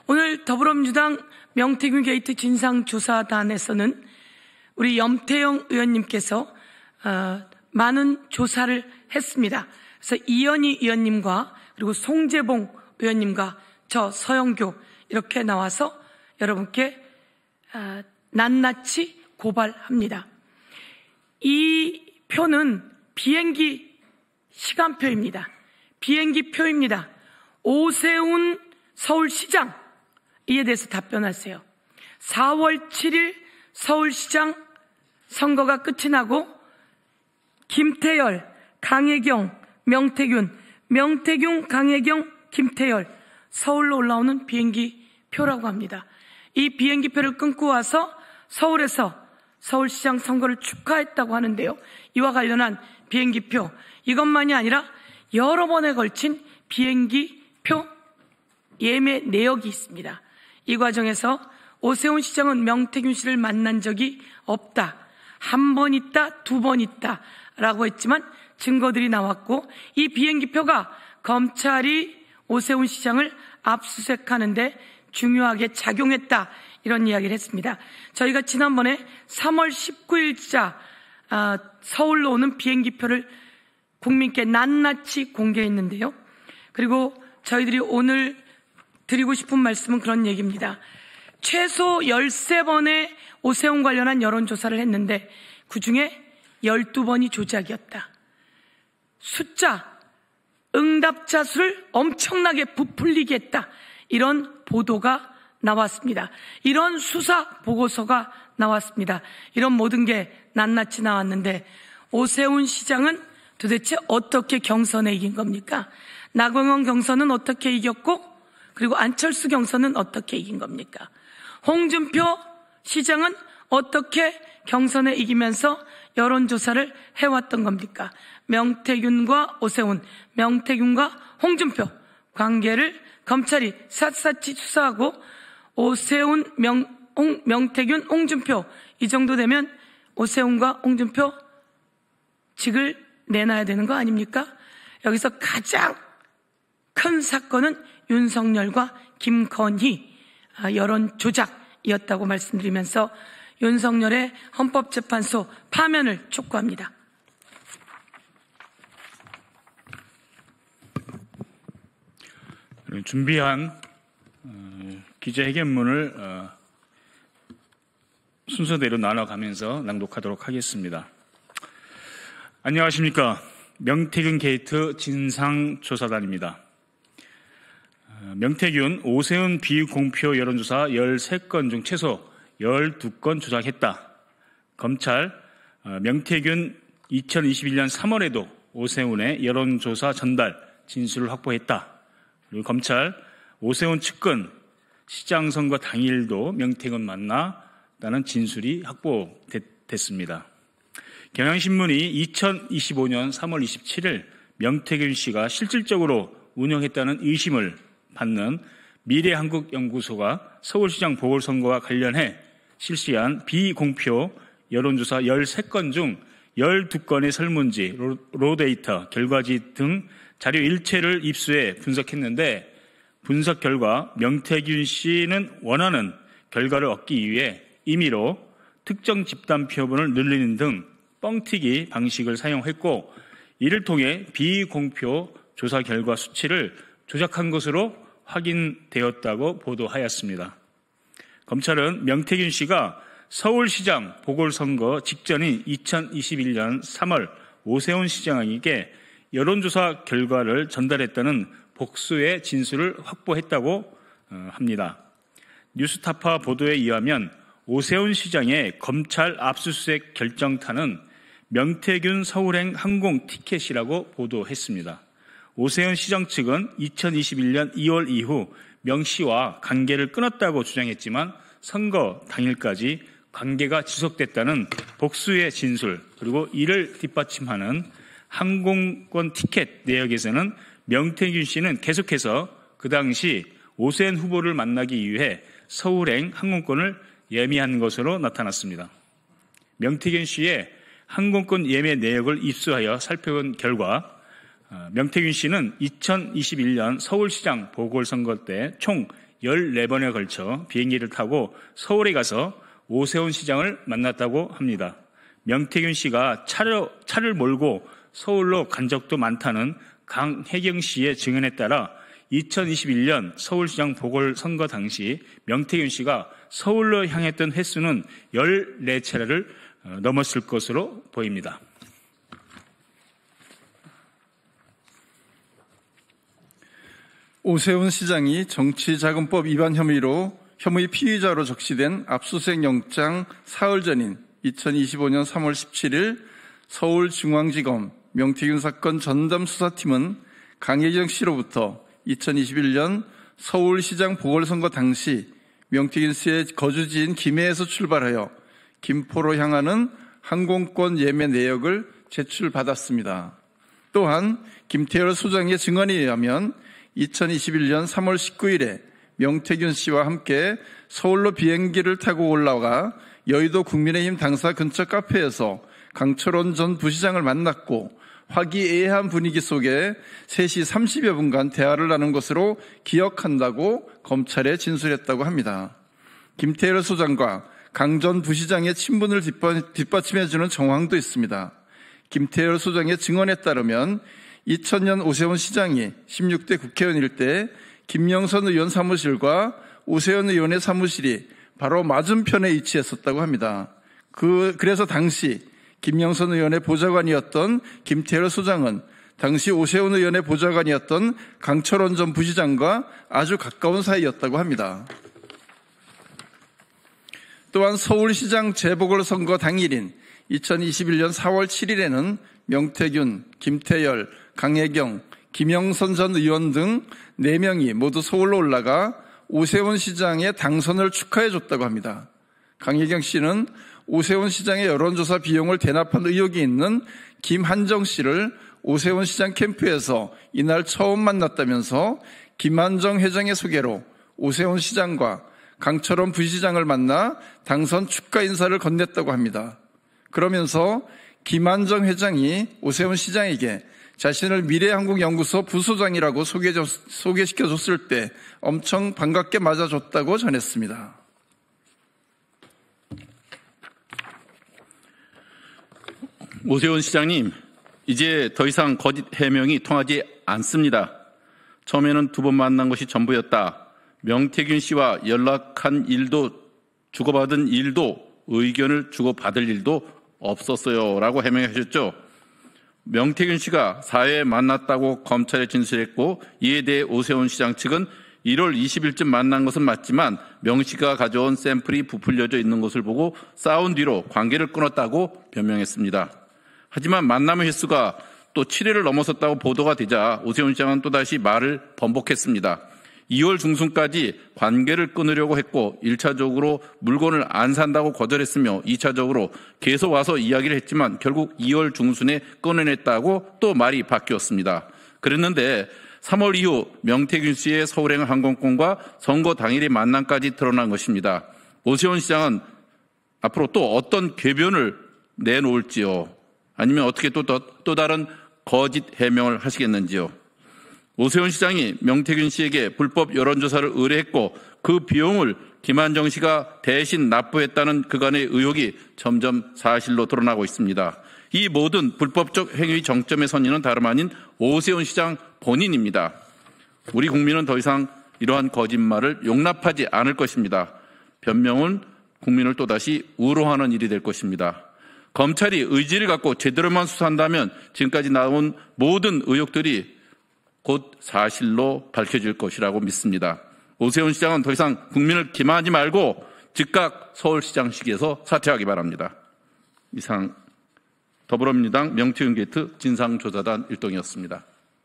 오늘 더불어민주당 명태균 게이트 진상조사단에서는 우리 염태영 의원님께서 많은 조사를 했습니다. 그래서 이현희 의원님과 그리고 송재봉 의원님과 저 서영교 이렇게 나와서 여러분께 낱낱이 고발합니다. 이 표는 비행기 시간표입니다. 비행기표입니다. 오세훈 서울시장 이에 대해서 답변하세요. 4월 7일 서울시장 선거가 끝이 나고 김태열, 강혜경, 명태균, 강혜경, 김태열 서울로 올라오는 비행기 표라고 합니다. 이 비행기 표를 끊고 와서 서울에서 서울시장 선거를 축하했다고 하는데요. 이와 관련한 비행기 표 이것만이 아니라 여러 번에 걸친 비행기 표 예매 내역이 있습니다. 이 과정에서 오세훈 시장은 명태균 씨를 만난 적이 없다. 한 번 있다, 두 번 있다 라고 했지만 증거들이 나왔고 이 비행기표가 검찰이 오세훈 시장을 압수수색하는데 중요하게 작용했다 이런 이야기를 했습니다. 저희가 지난번에 3월 19일자 서울로 오는 비행기표를 국민께 낱낱이 공개했는데요. 그리고 저희들이 오늘 드리고 싶은 말씀은 그런 얘기입니다. 최소 13번의 오세훈 관련한 여론조사를 했는데 그중에 12번이 조작이었다. 숫자, 응답자 수를 엄청나게 부풀리게 했다. 이런 보도가 나왔습니다. 이런 수사 보고서가 나왔습니다. 이런 모든 게 낱낱이 나왔는데 오세훈 시장은 도대체 어떻게 경선에 이긴 겁니까? 나경원 경선은 어떻게 이겼고 그리고 안철수 경선은 어떻게 이긴 겁니까? 홍준표 시장은 어떻게 경선에 이기면서 여론조사를 해왔던 겁니까? 명태균과 오세훈, 명태균과 홍준표 관계를 검찰이 샅샅이 수사하고 오세훈, 명태균, 홍준표 이 정도 되면 오세훈과 홍준표 직을 내놔야 되는 거 아닙니까? 여기서 가장 큰 사건은 윤석열과 김건희 여론 조작이었다고 말씀드리면서 윤석열의 헌법재판소 파면을 촉구합니다. 준비한 기자회견문을 순서대로 나눠가면서 낭독하도록 하겠습니다. 안녕하십니까. 명태균 게이트 진상조사단입니다. 명태균, 오세훈 비공표 여론조사 13건 중 최소 12건 조작했다. 검찰, 명태균 2021년 3월에도 오세훈의 여론조사 전달 진술을 확보했다. 그리고 검찰, 오세훈 측근 시장 선거 당일도 명태균 만났다는 진술이 확보됐습니다. 경향신문이 2025년 3월 27일 명태균 씨가 실질적으로 운영했다는 의심을 받는 미래한국연구소가 서울시장 보궐선거와 관련해 실시한 비공표 여론조사 13건 중 12건의 설문지, 로데이터, 결과지 등 자료 일체를 입수해 분석했는데 분석 결과 명태균 씨는 원하는 결과를 얻기 위해 임의로 특정 집단 표본을 늘리는 등 뻥튀기 방식을 사용했고 이를 통해 비공표 조사 결과 수치를 조작한 것으로 확인되었다고 보도하였습니다. 검찰은 명태균 씨가 서울시장 보궐선거 직전인 2021년 3월 오세훈 시장에게 여론조사 결과를 전달했다는 복수의 진술을 확보했다고 합니다. 뉴스타파 보도에 의하면 오세훈 시장의 검찰 압수수색 결정타는 명태균 서울행 항공 티켓이라고 보도했습니다. 오세훈 시장 측은 2021년 2월 이후 명 씨와 관계를 끊었다고 주장했지만 선거 당일까지 관계가 지속됐다는 복수의 진술 그리고 이를 뒷받침하는 항공권 티켓 내역에서는 명태균 씨는 계속해서 그 당시 오세훈 후보를 만나기 위해 서울행 항공권을 예매한 것으로 나타났습니다. 명태균 씨의 항공권 예매 내역을 입수하여 살펴본 결과 명태균 씨는 2021년 서울시장 보궐선거 때 총 14번에 걸쳐 비행기를 타고 서울에 가서 오세훈 시장을 만났다고 합니다. 명태균 씨가 차를 몰고 서울로 간 적도 많다는 강혜경 씨의 증언에 따라 2021년 서울시장 보궐선거 당시 명태균 씨가 서울로 향했던 횟수는 14차례를 넘었을 것으로 보입니다. 오세훈 시장이 정치자금법 위반 혐의 피의자로 적시된 압수수색 영장 사흘 전인 2025년 3월 17일 서울중앙지검 명태균 사건 전담수사팀은 강혜경 씨로부터 2021년 서울시장 보궐선거 당시 명태균 씨의 거주지인 김해에서 출발하여 김포로 향하는 항공권 예매 내역을 제출받았습니다. 또한 김태열 소장의 증언에 의하면 2021년 3월 19일에 명태균 씨와 함께 서울로 비행기를 타고 올라가 여의도 국민의힘 당사 근처 카페에서 강철원 전 부시장을 만났고 화기애애한 분위기 속에 3시 30여 분간 대화를 나눈 것으로 기억한다고 검찰에 진술했다고 합니다. 김태열 소장과 강 전 부시장의 친분을 뒷받침해주는 정황도 있습니다. 김태열 소장의 증언에 따르면 2000년 오세훈 시장이 16대 국회의원일 때 김영선 의원 사무실과 오세훈 의원의 사무실이 바로 맞은편에 위치했었다고 합니다. 그래서 당시 김영선 의원의 보좌관이었던 김태열 소장은 당시 오세훈 의원의 보좌관이었던 강철원 전 부시장과 아주 가까운 사이였다고 합니다. 또한 서울시장 재보궐선거 당일인 2021년 4월 7일에는 명태균, 김태열, 강혜경, 김영선 전 의원 등 4명이 모두 서울로 올라가 오세훈 시장의 당선을 축하해줬다고 합니다. 강혜경 씨는 오세훈 시장의 여론조사 비용을 대납한 의혹이 있는 김한정 씨를 오세훈 시장 캠프에서 이날 처음 만났다면서 김한정 회장의 소개로 오세훈 시장과 강철원 부시장을 만나 당선 축하 인사를 건넸다고 합니다. 그러면서 김한정 회장이 오세훈 시장에게 자신을 미래한국연구소 부소장이라고 소개시켜줬을 때 엄청 반갑게 맞아줬다고 전했습니다. 오세훈 시장님, 이제 더 이상 거짓 해명이 통하지 않습니다. 처음에는 2번 만난 것이 전부였다. 명태균 씨와 연락한 일도 주고받은 일도 의견을 주고받을 일도 없었어요 라고 해명하셨죠. 명태균 씨가 4회에 만났다고 검찰에 진술했고 이에 대해 오세훈 시장 측은 1월 20일쯤 만난 것은 맞지만 명 씨가 가져온 샘플이 부풀려져 있는 것을 보고 싸운 뒤로 관계를 끊었다고 변명했습니다. 하지만 만남의 횟수가 또 7회를 넘어섰다고 보도가 되자 오세훈 시장은 또다시 말을 번복했습니다. 2월 중순까지 관계를 끊으려고 했고 1차적으로 물건을 안 산다고 거절했으며 2차적으로 계속 와서 이야기를 했지만 결국 2월 중순에 끊어냈다고 또 말이 바뀌었습니다. 그랬는데 3월 이후 명태균 씨의 서울행 항공권과 선거 당일의 만남까지 드러난 것입니다. 오세훈 시장은 앞으로 또 어떤 궤변을 내놓을지요? 아니면 어떻게 또 다른 거짓 해명을 하시겠는지요? 오세훈 시장이 명태균 씨에게 불법 여론조사를 의뢰했고 그 비용을 김한정 씨가 대신 납부했다는 그간의 의혹이 점점 사실로 드러나고 있습니다. 이 모든 불법적 행위 정점에 선 이는 다름 아닌 오세훈 시장 본인입니다. 우리 국민은 더 이상 이러한 거짓말을 용납하지 않을 것입니다. 변명은 국민을 또다시 우롱하는 일이 될 것입니다. 검찰이 의지를 갖고 제대로만 수사한다면 지금까지 나온 모든 의혹들이 곧 사실로 밝혀질 것이라고 믿습니다. 오세훈 시장은 더 이상 국민을 기만하지 말고 즉각 서울시장직에서 사퇴하기 바랍니다. 이상 더불어민주당 명태균 게이트 진상조사단 일동이었습니다.